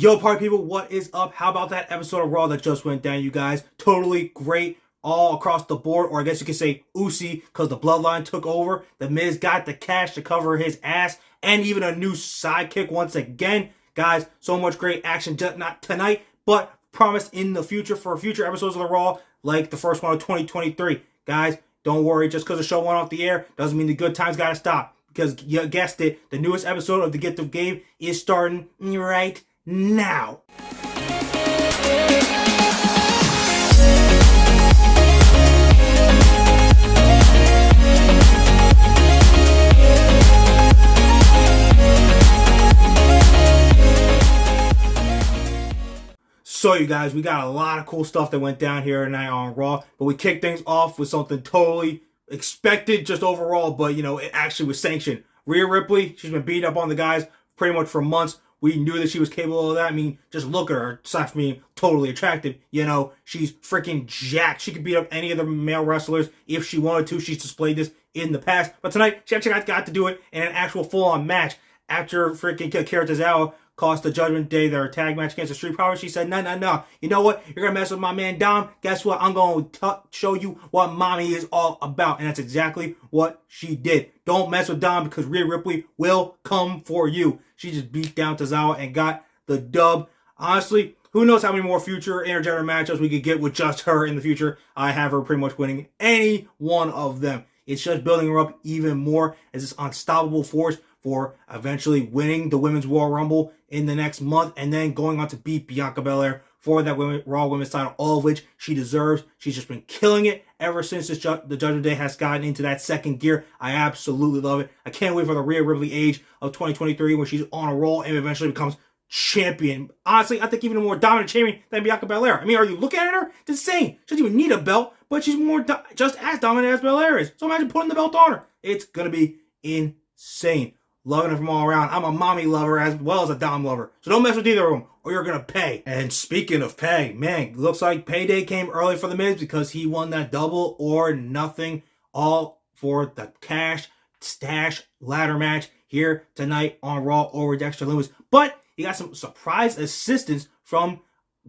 Yo, party people, what is up? How about that episode of Raw that just went down, you guys? Totally great all across the board, or I guess you could say UCEY, because the Bloodline took over. The Miz got the cash to cover his ass, and even a new sidekick once again. Guys, so much great action, just not tonight, but promised in the future for future episodes of the Raw, like the first one of 2023. Guys, don't worry, just because the show went off the air doesn't mean the good times gotta stop. Because you guessed it, the newest episode of The Gift of Gabe is starting right now. So you guys, we got a lot of cool stuff that went down here tonight on Raw, but we kicked things off with something totally expected just overall, but it actually was sanctioned. Rhea Ripley, she's been beating up on the guys pretty much for months. We knew that she was capable of that. I mean, just look at her. Aside from being totally attractive, she's freaking jacked. She could beat up any of the male wrestlers if she wanted to. She's displayed this in the past. But tonight, she actually got to do it in an actual full-on match. After freaking Akira Tozawa cost the Judgment Day their tag match against the Street Profits, she said, no. You know what? You're going to mess with my man Dom. Guess what? I'm going to show you what Mami is all about. And that's exactly what she did. Don't mess with Dom, because Rhea Ripley will come for you. She just beat down Tozawa and got the dub. Honestly, who knows how many more future intergender matchups we could get with just her in the future. I have her pretty much winning any one of them. It's just building her up even more as this unstoppable force for eventually winning the Women's Royal Rumble in the next month and then going on to beat Bianca Belair for that Raw Women's title, all of which she deserves. She's just been killing it ever since the Judgment Day has gotten into that second gear. I absolutely love it. I can't wait for the Rhea Ripley age of 2023 when she's on a roll and eventually becomes champion. Honestly, I think even a more dominant champion than Bianca Belair. I mean, are you looking at her? It's insane. She doesn't even need a belt, but she's more just as dominant as Belair is. So imagine putting the belt on her. It's going to be insane. Loving it from all around. I'm a Mami lover as well as a Dom lover. So don't mess with either of them or you're going to pay. And speaking of pay, man, looks like payday came early for The Miz because he won that double or nothing, all for the cash stash ladder match here tonight on Raw over Dexter Lumis. But he got some surprise assistance from,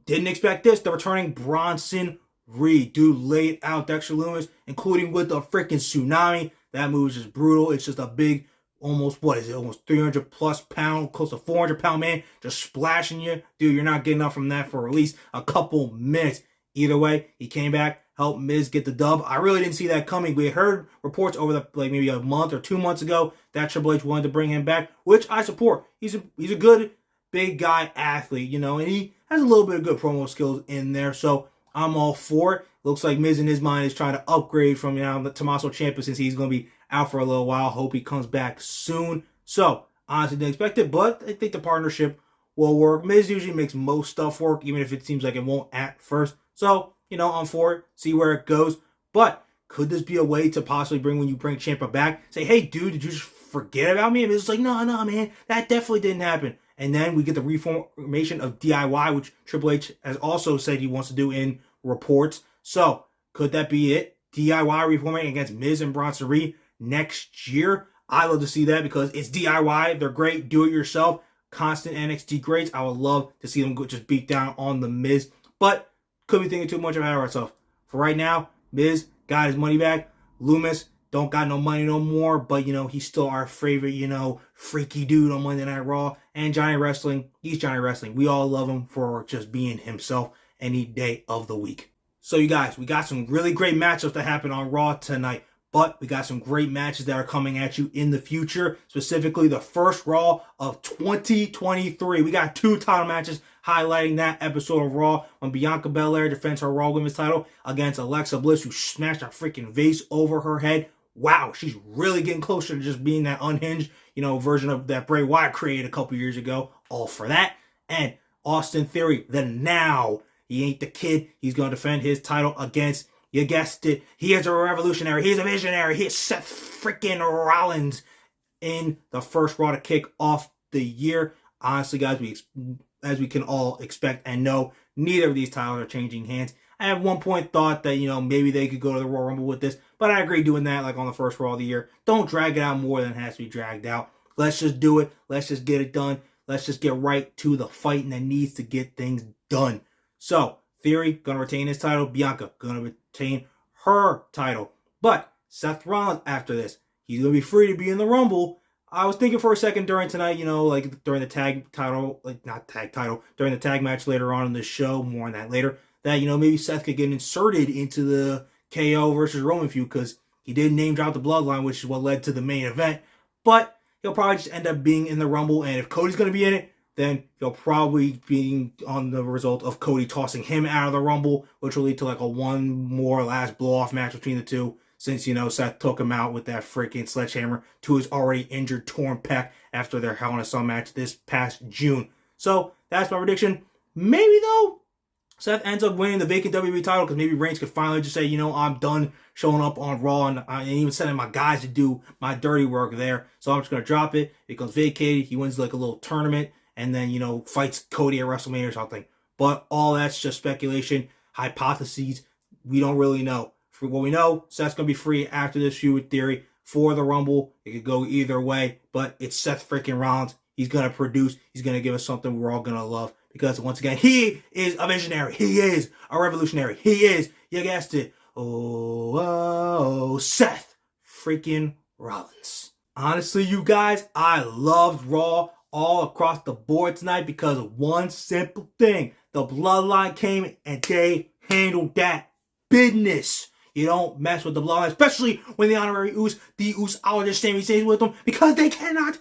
didn't expect this, the returning Bronson Reed. Dude laid out Dexter Lumis, including with the freaking tsunami. That move is just brutal. It's just a big, almost 300 plus pound, close to 400 pound man just splashing you. Dude, you're not getting up from that for at least a couple minutes. Either way, he came back, helped Miz get the dub. I really didn't see that coming. We heard reports over the maybe a month or 2 months ago that Triple H wanted to bring him back, which I support. He's a good big guy athlete, and he has a little bit of good promo skills in there, so I'm all for it. Looks like Miz in his mind is trying to upgrade from the Tommaso Ciampa, since he's going to be out for a little while. Hope he comes back soon. So, honestly, didn't expect it, but I think the partnership will work. Miz usually makes most stuff work, even if it seems like it won't at first. So, I'm for it. See where it goes. But could this be a way to possibly when you bring Ciampa back, say, hey, dude, did you just forget about me? And Miz is like, no, man, that definitely didn't happen. And then we get the reformation of DIY, which Triple H has also said he wants to do in reports. So, could that be it? DIY reforming against Miz and Bronson Reed next year? I love to see that because it's DIY. They're great. Do it yourself. Constant NXT greats. I would love to see them just beat down on the Miz. But could be thinking too much about ourselves. For right now, Miz got his money back. Lumis don't got no money no more. But, he's still our favorite, freaky dude on Monday Night Raw. And Johnny Wrestling, he's Johnny Wrestling. We all love him for just being himself any day of the week. So, you guys, we got some really great matchups that happen on Raw tonight. But we got some great matches that are coming at you in the future, specifically the first Raw of 2023. We got 2 title matches highlighting that episode of Raw when Bianca Belair defends her Raw Women's title against Alexa Bliss, who smashed a freaking vase over her head. Wow, she's really getting closer to just being that unhinged, version of that Bray Wyatt created a couple years ago. All for that. And Austin Theory, the Now. He ain't the kid. He's going to defend his title against, you guessed it, he is a revolutionary. He's a visionary. He is Seth freaking Rollins in the first Raw to kick off the year. Honestly, guys, as we can all expect and know, neither of these titles are changing hands. I at one point thought that, maybe they could go to the Royal Rumble with this, but I agree doing that like on the first Raw of the year. Don't drag it out more than it has to be dragged out. Let's just do it. Let's just get it done. let's just get right to the fighting that needs to get things done. So, Theory going to retain his title. Bianca going to retain her title. But Seth Rollins after this, he's going to be free to be in the Rumble. I was thinking for a second during tonight, like during the tag title, like not tag title, during the tag match later on in the show, more on that later, that, maybe Seth could get inserted into the KO versus Roman feud because he did name drop the Bloodline, which is what led to the main event. But he'll probably just end up being in the Rumble, and if Cody's going to be in it, then he'll probably be on the result of Cody tossing him out of the Rumble, which will lead to like a one more last blow-off match between the two, since, Seth took him out with that freaking sledgehammer to his already injured, torn pec after their Hell in a Cell match this past June. So, that's my prediction. Maybe, though, Seth ends up winning the vacant WWE title because maybe Reigns could finally just say, I'm done showing up on Raw and even sending my guys to do my dirty work there. So I'm just going to drop it. It becomes vacated. He wins like a little tournament and then, fights Cody at WrestleMania or something. But all that's just speculation, hypotheses. We don't really know. For what we know, Seth's going to be free after this feud with Theory for the Rumble. It could go either way, but it's Seth freaking Rollins. He's going to produce. He's going to give us something we're all going to love. Because, once again, he is a visionary. He is a revolutionary. He is, you guessed it, Seth freaking Rollins. Honestly, you guys, I loved Raw all across the board tonight because of one simple thing. The Bloodline came and they handled that business. You don't mess with the Bloodline, especially when the honorary Uce, the Uceologist Sami Zayn with them, because they cannot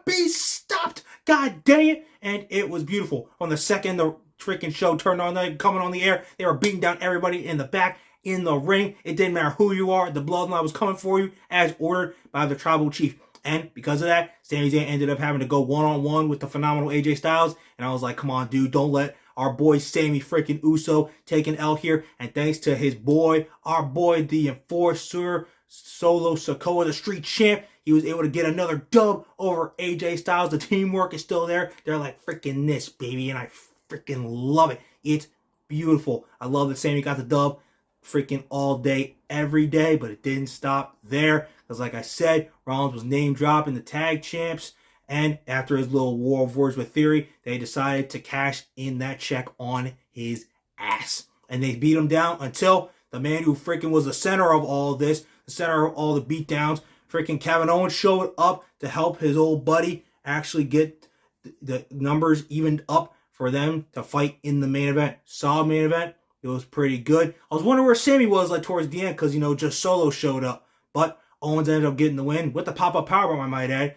be stopped. God dang it. And it was beautiful. From the second the freaking show turned on, coming on the air, they were beating down everybody in the back, in the ring. It didn't matter who you are. The Bloodline was coming for you as ordered by the Tribal Chief. And because of that, Sami Zayn ended up having to go one-on-one with the phenomenal AJ Styles. And I was like, come on, dude, don't let our boy Sami freaking Uso take an L here. And thanks to his boy, our boy, the Enforcer, Solo Sikoa, the Street Champ, he was able to get another dub over AJ Styles. The teamwork is still there. They're like, freaking this, baby. And I freaking love it. It's beautiful. I love that Sami got the dub freaking all day, every day. But it didn't stop there. Because like I said, Rollins was name dropping the tag champs. And after his little war of words with Theory, they decided to cash in that check on his ass. And they beat him down until the man who freaking was the center of all this, the center of all the beatdowns, freaking Kevin Owens showed up to help his old buddy actually get the numbers evened up for them to fight in the main event. Solid main event. It was pretty good. I was wondering where Sami was like towards the end because, just Solo showed up. But Owens ended up getting the win with the pop-up powerbomb, I might add.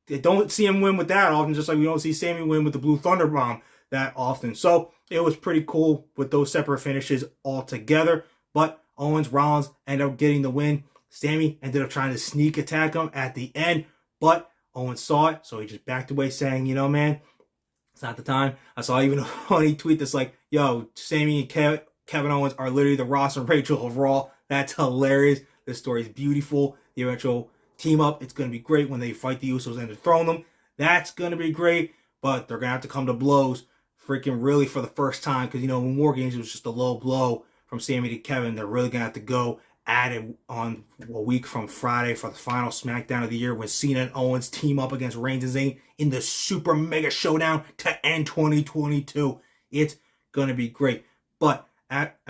They don't see him win with that often, just like we don't see Sami win with the Blue Thunder Bomb that often. So it was pretty cool with those separate finishes all together. But Owens, Rollins ended up getting the win. Sami ended up trying to sneak attack him at the end, but Owens saw it, so he just backed away saying, man, it's not the time. I saw even a funny tweet that's like, yo, Sami and Kevin Owens are literally the Ross and Rachel of Raw. That's hilarious. This story is beautiful. The eventual team up, it's going to be great when they fight the Usos and dethrone them. That's going to be great, but they're going to have to come to blows freaking really for the first time because, in War Games, it was just a low blow from Sami to Kevin. They're really going to have to go at it on a week from Friday for the final SmackDown of the year when Cena and Owens team up against Reigns and Zayn in the Super Mega Showdown to end 2022. It's going to be great. But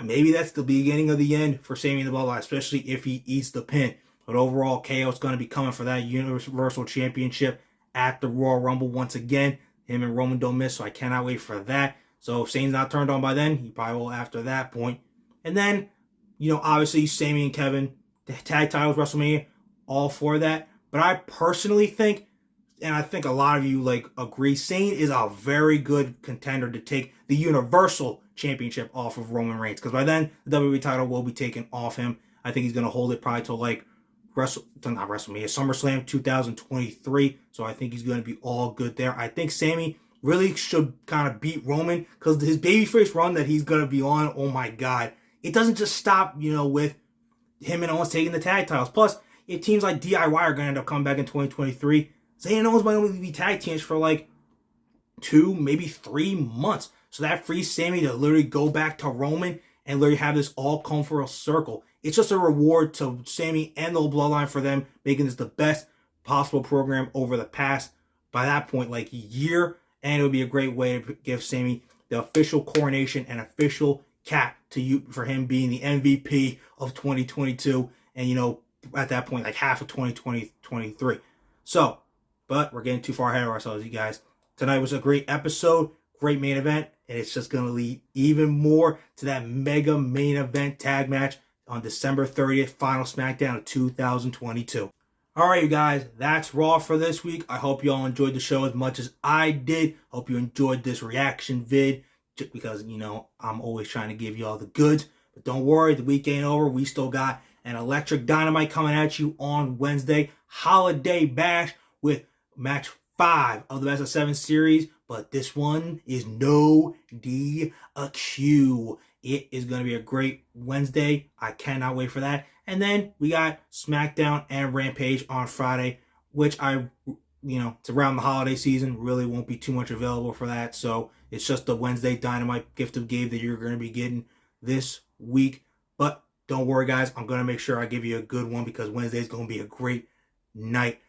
maybe that's the beginning of the end for Sami and the Bloodline, especially if he eats the pin. But overall, KO is going to be coming for that Universal Championship at the Royal Rumble once again. Him and Roman don't miss, so I cannot wait for that. So if Zayn's not turned on by then, he probably will after that point. And then, obviously, Sami and Kevin, the tag titles, WrestleMania, all for that. But I personally think, and I think a lot of you agree, Zayn is a very good contender to take the Universal Championship off of Roman Reigns. Because by then, the WWE title will be taken off him. I think he's going to hold it probably till SummerSlam 2023. So I think he's going to be all good there. I think Sami really should kind of beat Roman because his babyface run that he's going to be on, oh my God. It doesn't just stop, with him and Owens taking the tag titles. Plus, if teams like DIY are going to end up coming back in 2023, Zayn and Owens might only be tag teams for 2, maybe 3 months. So that frees Sami to literally go back to Roman and literally have this all come for a circle. It's just a reward to Sami and the Bloodline for them making this the best possible program over the past, by that point, year and it would be a great way to give Sami the official coronation and official cap to you for him being the MVP of 2022, and at that point, like half of 2023. So, but we're getting too far ahead of ourselves, you guys. Tonight was a great episode, great main event, and it's just going to lead even more to that mega main event tag match on December 30th, final SmackDown of 2022. All right, you guys, that's Raw for this week. I hope you all enjoyed the show as much as I did. Hope you enjoyed this reaction vid, just because, I'm always trying to give you all the goods. But don't worry, the week ain't over. We still got an electric dynamite coming at you on Wednesday. Holiday Bash with match 5 of the Best of 7 series. But this one is no DQ. It is going to be a great Wednesday. I cannot wait for that. And then we got SmackDown and Rampage on Friday, which it's around the holiday season. Really won't be too much available for that. So it's just the Wednesday Dynamite gift of Gabe that you're going to be getting this week. But don't worry, guys. I'm going to make sure I give you a good one because Wednesday is going to be a great night.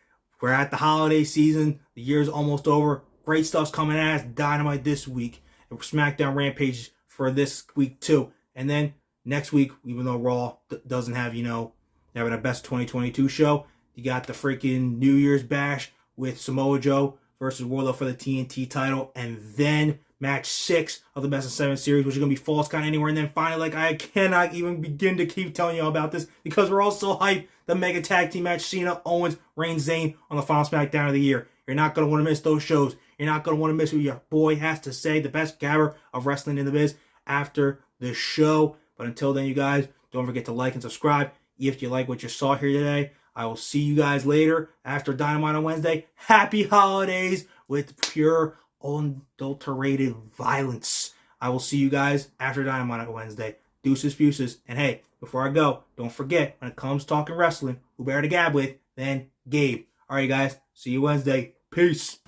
We're at the holiday season. The year's almost over. Great stuff's coming at us. Dynamite this week. And SmackDown Rampage for this week too. And then next week, even though Raw doesn't have, having a best 2022 show, you got the freaking New Year's Bash with Samoa Joe versus Wardlow for the TNT title. And then match 6 of the Best of 7 series, which is going to be Falls Count Anywhere. And then finally, I cannot even begin to keep telling you about this because we're all so hyped. The mega tag team match, Cena, Owens, Reigns, Zayn on the final SmackDown of the year. You're not going to want to miss those shows. You're not going to want to miss what your boy has to say, the best gabber of wrestling in the biz, after the show. But until then, you guys, don't forget to like and subscribe if you like what you saw here today. I will see you guys later after Dynamite on Wednesday. Happy holidays with pure, unadulterated violence. I will see you guys after Dynamite on Wednesday. Deuces, fuses. And hey, before I go, don't forget, when it comes talking wrestling, who better to gab with than Gabe. All right, guys. See you Wednesday. Peace.